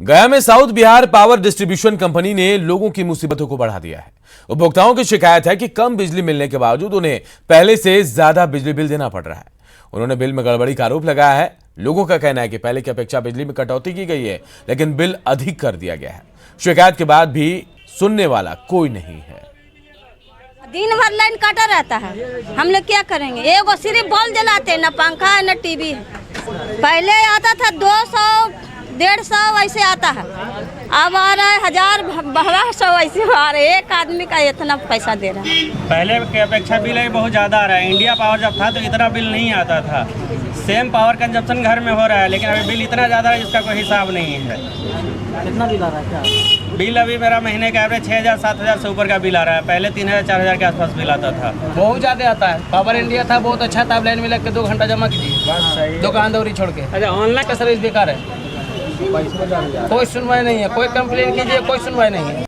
गया में south Bihar power distribution company ने लोगों की मुसीबतों को बढ़ा दिया है। उपभोक्ताओं की शिकायत है कि कम बिजली मिलने के बावजूद उन्हें पहले से ज्यादा बिजली बिल देना पड़ रहा है। उन्होंने बिल में गड़बड़ी का आरोप लगाया है। लोगों का कहना है कि पहले की अपेक्षा बिजली में कटौती की गई है, लेकिन बिल अधिक कर दिया गया है। शिकायत के बाद भी सुनने वाला कोई नहीं है। दिन भर लाइन काटा रहता है, हम लोग क्या करेंगे? एगो सिर्फ बल्ब जलाते, न पंखा है न टीवी है। पहले आता था 200 150 ऐसे आता है, अब आ रहा है 1000 1200 ऐसे आ रहा है। एक आदमी का इतना पैसा दे रहा है। पहले की अपेक्षा बिल बहुत ज़्यादा आ रहा है। इंडिया पावर जब था तो इतना बिल नहीं आता था। सेम पावर कंजप्शन घर में हो रहा है, लेकिन अभी बिल इतना ज़्यादा है जिसका कोई हिसाब नहीं है। कितना बिल आ रहा है? क्या बिल अभी मेरा महीने का एवरेज 6000 7000 से ऊपर का बिल आ रहा है। पहले 3000 4000 के आसपास बिल आता था। बहुत ज़्यादा आता है। पावर इंडिया था, बहुत अच्छा था। लाइन में लग के 2 घंटा जमा कीजिए, दुकान दौरी छोड़ के। अच्छा, ऑनलाइन का सर्विस बेकार है, कोई सुनवाई नहीं है। कोई कंप्लेन कीजिए, कोई सुनवाई नहीं है।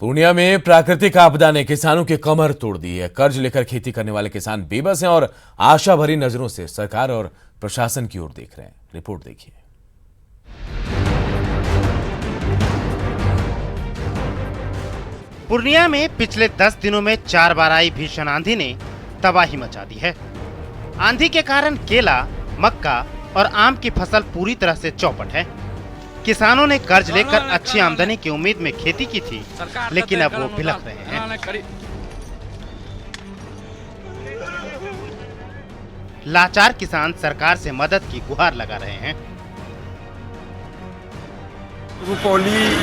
पूर्णिया में प्राकृतिक आपदा ने किसानों की कमर तोड़ दी है। कर्ज लेकर खेती करने वाले किसान बेबस हैं और आशा भरी नजरों से सरकार और प्रशासन की ओर देख रहे हैं। रिपोर्ट देखिए। पूर्णिया में पिछले 10 दिनों में 4 बार आई भीषण आंधी ने तबाही मचा दी है। आंधी के कारण केला, मक्का और आम की फसल पूरी तरह से चौपट है। किसानों ने कर्ज लेकर अच्छी आमदनी की उम्मीद में खेती की थी, लेकिन अब वो बिलख रहे हैं। लाचार किसान सरकार से मदद की गुहार लगा रहे हैं। रुपौली,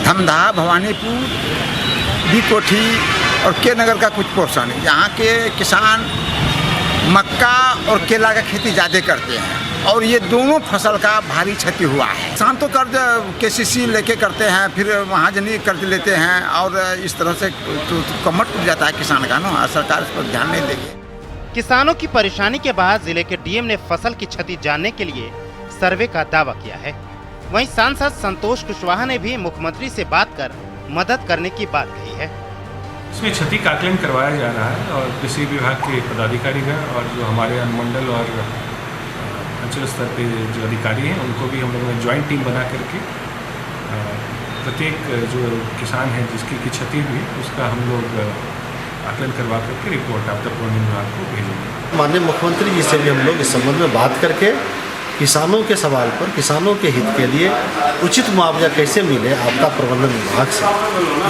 धमधा, भवानीपुर, बी कोठी और के नगर का कुछ पोर्शन है। यहाँ के किसान मक्का और केला का खेती ज़्यादा करते हैं और ये दोनों फसल का भारी क्षति हुआ है। किसान तो कर्ज केसीसी लेके करते हैं, फिर महाजनी कर्ज लेते हैं और इस तरह से तो कमर टूट जाता है किसान का ना। सरकार इस पर ध्यान नहीं देगी। किसानों की परेशानी के बाद जिले के डीएम ने फसल की क्षति जानने के लिए सर्वे का दावा किया है। वहीं सांसद संतोष कुशवाहा ने भी मुख्यमंत्री से बात कर मदद करने की बात कही है। इसमें क्षति का आकलन करवाया जा रहा है और कृषि विभाग के पदाधिकारीगण और जो हमारे अनुमंडल और अंचल स्तर पे जो अधिकारी हैं उनको भी हम लोगों ने ज्वाइंट टीम बना करके प्रत्येक जो किसान है जिसकी क्षति हुई उसका हम लोग आकलन करवा करके रिपोर्ट आपदा प्रबंधन विभाग को भेजेंगे। माननीय मुख्यमंत्री जी से भी हम लोग इस संबंध में बात करके किसानों के सवाल पर किसानों के हित के लिए उचित मुआवजा कैसे मिले आपदा प्रबंधन विभाग से,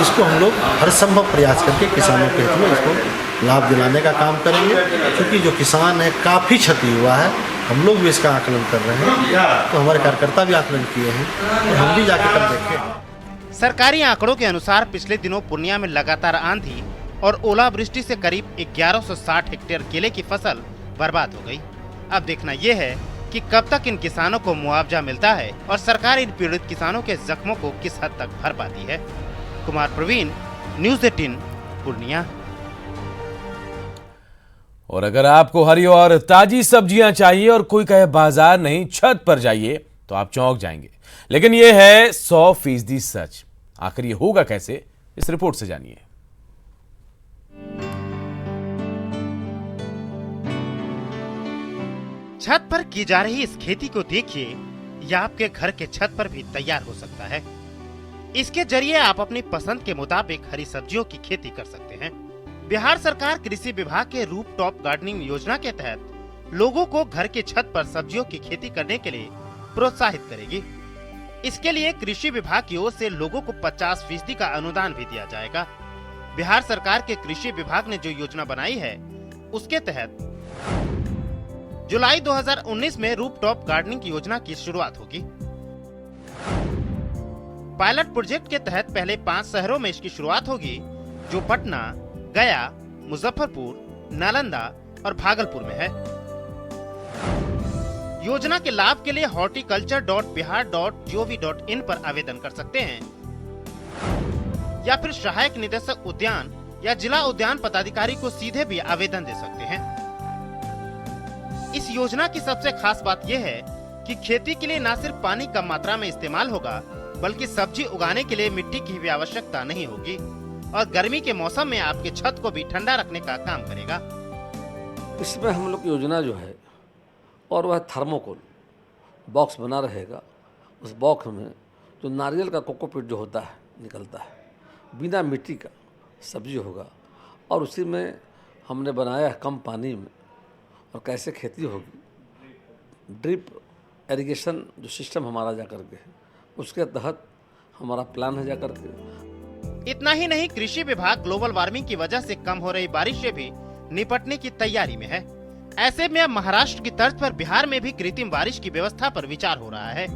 इसको हम लोग हर संभव प्रयास करके किसानों के हित में इसको लाभ दिलाने का काम करेंगे। क्योंकि जो किसान है काफ़ी क्षति हुआ है, हम लोग भी इसका आकलन कर रहे हैं, तो हमारे कार्यकर्ता भी आकलन किए हैं और हम भी जाकर कर देखें। सरकारी आंकड़ों के अनुसार पिछले दिनों पूर्णिया में लगातार आंधी और ओलावृष्टि से करीब 1160 हेक्टेयर केले की फसल बर्बाद हो गई। अब देखना यह है कि कब तक इन किसानों को मुआवजा मिलता है और सरकार इन पीड़ित किसानों के जख्मों को किस हद तक भर पाती है। कुमार प्रवीण, न्यूज़ 18, पूर्णिया। और अगर आपको हरी और ताजी सब्जियां चाहिए और कोई कहे बाजार नहीं छत पर जाइए तो आप चौंक जाएंगे, लेकिन यह है 100% सच। आखिर ये होगा कैसे, इस रिपोर्ट से जानिए। छत पर की जा रही इस खेती को देखिए, यह आपके घर के छत पर भी तैयार हो सकता है। इसके जरिए आप अपनी पसंद के मुताबिक हरी सब्जियों की खेती कर सकते हैं। बिहार सरकार कृषि विभाग के रूफटॉप गार्डनिंग योजना के तहत लोगों को घर के छत पर सब्जियों की खेती करने के लिए प्रोत्साहित करेगी। इसके लिए कृषि विभाग की ओर से लोगों को 50% का अनुदान भी दिया जाएगा। बिहार सरकार के कृषि विभाग ने जो योजना बनाई है उसके तहत जुलाई 2019 में रूफटॉप गार्डनिंग योजना की शुरुआत होगी। पायलट प्रोजेक्ट के तहत पहले 5 शहरों में इसकी शुरुआत होगी, जो पटना, गया, मुजफ्फरपुर, नालंदा और भागलपुर में है। योजना के लाभ के लिए horticulture.bihar.gov.in पर आवेदन कर सकते हैं या फिर सहायक निदेशक उद्यान या जिला उद्यान पदाधिकारी को सीधे भी आवेदन दे सकते हैं। इस योजना की सबसे खास बात यह है कि खेती के लिए न सिर्फ पानी कम मात्रा में इस्तेमाल होगा, बल्कि सब्जी उगाने के लिए मिट्टी की भी आवश्यकता नहीं होगी और गर्मी के मौसम में आपके छत को भी ठंडा रखने का काम करेगा। इसमें हम लोग की योजना जो है, और वह थर्मोकोल बॉक्स बना रहेगा, उस बॉक्स में जो नारियल का कोकोपीट जो होता है निकलता है, बिना मिट्टी का सब्जी होगा, और उसी में हमने बनाया है कम पानी में, और कैसे खेती होगी, ड्रिप इरिगेशन जो सिस्टम हमारा जा करके है उसके तहत हमारा प्लान है जा करके। इतना ही नहीं, कृषि विभाग ग्लोबल वार्मिंग की वजह से कम हो रही बारिश से भी निपटने की तैयारी में है। ऐसे में अब महाराष्ट्र की तर्ज पर बिहार में भी कृत्रिम बारिश की व्यवस्था पर विचार हो रहा है।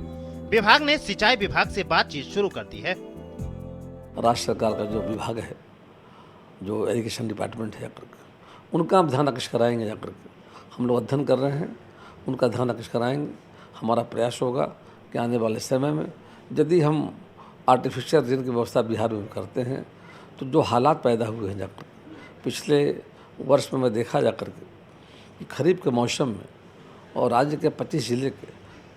विभाग ने सिंचाई विभाग से बातचीत शुरू कर दी है। राज्य सरकार का जो विभाग है, जो इरिगेशन डिपार्टमेंट है जाकर के, उनका हम ध्यान आकर्षित कराएंगे जाकर के। हम लोग अध्ययन कर रहे हैं, उनका ध्यान आकर्षित कराएंगे। हमारा प्रयास होगा कि आने वाले समय में यदि हम आर्टिफिशियल रेन की व्यवस्था बिहार में करते हैं तो जो हालात पैदा हुए हैं जाकर पिछले वर्ष में मैं देखा जाकर के कि खरीफ के मौसम में और राज्य के 25 जिले के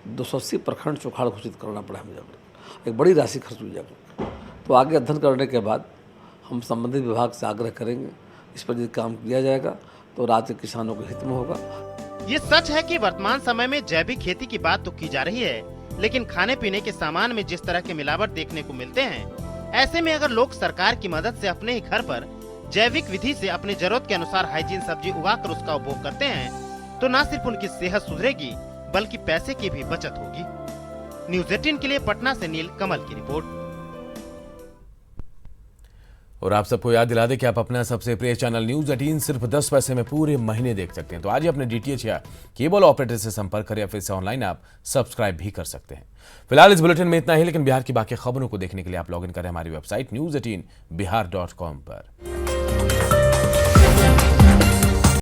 280 प्रखंड सुखाड़ घोषित करना पड़ा हमें जाकर, एक बड़ी राशि खर्च हुई जाकर। तो आगे अध्ययन करने के बाद हम संबंधित विभाग से आग्रह करेंगे, इस पर यदि काम किया जाएगा तो राज्य के किसानों के हित में होगा। ये सच है कि वर्तमान समय में जैविक खेती की बात तो की जा रही है, लेकिन खाने पीने के सामान में जिस तरह के मिलावट देखने को मिलते हैं, ऐसे में अगर लोग सरकार की मदद से अपने ही घर पर जैविक विधि से अपनी जरूरत के अनुसार हाइजीन सब्जी उगाकर उसका उपभोग करते हैं तो न सिर्फ उनकी सेहत सुधरेगी बल्कि पैसे की भी बचत होगी। न्यूज़ 18 के लिए पटना से नील कमल की रिपोर्ट। और आप सबको याद दिला दें कि आप अपना सबसे प्रिय चैनल न्यूज़ 18 सिर्फ 10 पैसे में पूरे महीने देख सकते हैं। तो आज ही अपने DTH या केबल ऑपरेटर से संपर्क करें या फिर से ऑनलाइन आप सब्सक्राइब भी कर सकते हैं। फिलहाल इस बुलेटिन में इतना ही, लेकिन बिहार की बाकी खबरों को देखने के लिए आप लॉगिन करें हमारी वेबसाइट news18bihar.com पर।